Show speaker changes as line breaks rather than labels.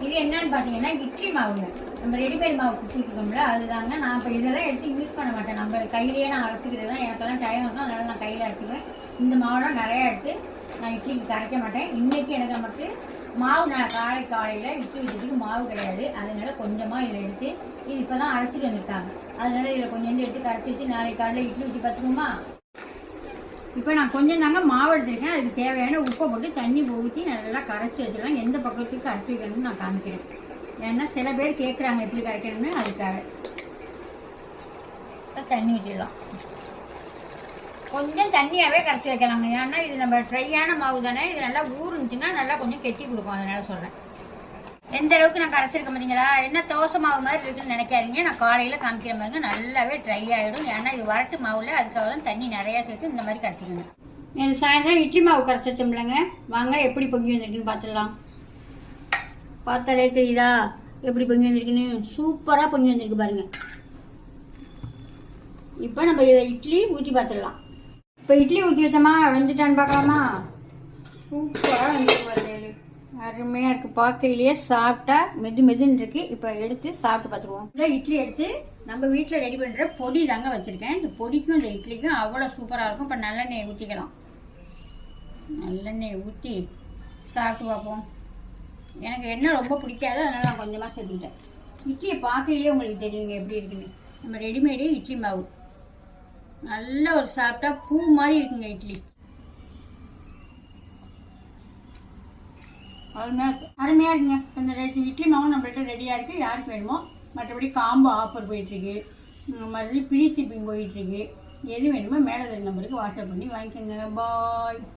இது என்னன்னு பார்த்தீங்கன்னா இட்லி மாவுங்க. நம்ம ரெடிமேட் மாவு கொடுத்துருக்கோம்ல அதுதாங்க. நான் இப்போ இதெல்லாம் எடுத்து யூஸ் பண்ண மாட்டேன். நம்ம கையிலேயே நான் அரைச்சிக்கிறது தான். எனக்கெல்லாம் டைம் இருக்கும், அதனால நான் கையில் அரைச்சிக்குவேன். இந்த மாவுலாம் நிறையா எடுத்து நான் இட்லிக்கு கரைக்க மாட்டேன். இன்றைக்கி எனக்கு நமக்கு மாவு நான் காலையில் இட்லி ஊற்றுறதுக்கு மாவு கிடையாது. அதனால கொஞ்சமாக இதில் எடுத்து இது இப்போ தான் அரைச்சிட்டு வந்துருக்காங்க. அதனால இதில் கொஞ்சோண்டு எடுத்து கரைச்சி வச்சு நாளைக்கு காலையில் இட்லி ஊற்றி பார்த்துக்குமா. இப்போ நான் கொஞ்சம் தாங்க மாவு எடுத்துருக்கேன். அதுக்கு தேவையான உப்பை போட்டு தண்ணி ஊற்றி நல்லா கரைச்சி வச்சிடலாம். எந்த பக்கத்துக்கு கரைச்சி வைக்கணும்னு நான் காமிக்கிறேன். ஏன்னா சில பேர் கேட்குறாங்க எப்படி கரைக்கணும்னு. அதுக்காக தண்ணி ஊற்றிடலாம். கொஞ்சம் தண்ணியாகவே கரைச்சி வைக்கலாங்க. ஏன்னா இது நம்ம ட்ரையான மாவு தானே. இது நல்லா ஊறுனுச்சுன்னா நல்லா கொஞ்சம் கெட்டி கொடுக்கும். அதனால சொல்கிறேன். எந்த அளவுக்கு நான் கரைச்சிருக்க பார்த்தீங்களா. என்ன தோசை மாவு மாதிரி இருக்குன்னு நினைக்காதீங்க. நான் காலையில் காமிக்கிற மாதிரிங்க நல்லாவே ட்ரை ஆகிடும். ஏன்னா இது வரட்டு மாவில் அதுக்காக தான் தண்ணி நிறையா சேர்த்து இந்த மாதிரி கரைச்சிக்கோங்க. எனக்கு சாயந்தரம் இட்லி மாவு கரைச்சி வச்சோம்லங்க. வாங்க எப்படி பொங்கி வந்துருக்குன்னு பார்த்துடலாம். பார்த்தாலே தெரியுதா எப்படி பொங்கி வந்திருக்குன்னு. சூப்பராக பொங்கி வந்திருக்கு பாருங்க. இப்போ நம்ம இதை இட்லி ஊற்றி பார்த்துடலாம். இப்போ இட்லி ஊற்றி வச்சோமா வெந்துட்டான்னு பார்க்கலாமா. சூப்பராக வந்துருக்கு. அருமையாக இருக்குது. பார்க்கையிலேயே சாப்பிட்டா மெதுன்னு இருக்குது. இப்போ எடுத்து சாப்பிட்டு பார்த்துருவோம். இந்த இட்லி எடுத்து நம்ம வீட்டில் ரெடி பண்ணுற பொடி தாங்க வச்சுருக்கேன். இந்த பொடிக்கும் இந்த இட்லிக்கும் அவ்வளோ சூப்பராக இருக்கும். இப்போ நல்லெண்ணெயை ஊற்றிக்கலாம். நல்லெண்ணெயை ஊற்றி சாப்பிட்டு பார்ப்போம். எனக்கு எண்ணெய் ரொம்ப பிடிக்காது, அதனால் நான் கொஞ்சமாக சேர்த்துக்கிட்டேன். இட்லியை பார்க்கையிலேயே உங்களுக்கு தெரியுங்க எப்படி இருக்குன்னு. நம்ம ரெடிமேடு இட்லி மாவு நல்ல ஒரு சாப்பிட்டா பூ மாதிரி இருக்குங்க இட்லி. அருமையாக இருக்குங்க. இந்த இட்லி மாவும் நம்மள்கிட்ட ரெடியாக இருக்குது. யாருக்கு வேணுமோ. மற்றபடி காம்போ ஆஃபர் போயிட்டுருக்கு. மறுபடியும் ஃப்ரீ ஷிப்பிங் போயிட்டுருக்கு. எது வேணுமோ மேலே நம்பருக்கு வாட்ஸ்அப் பண்ணி வாங்கிக்கோங்க. பாய்.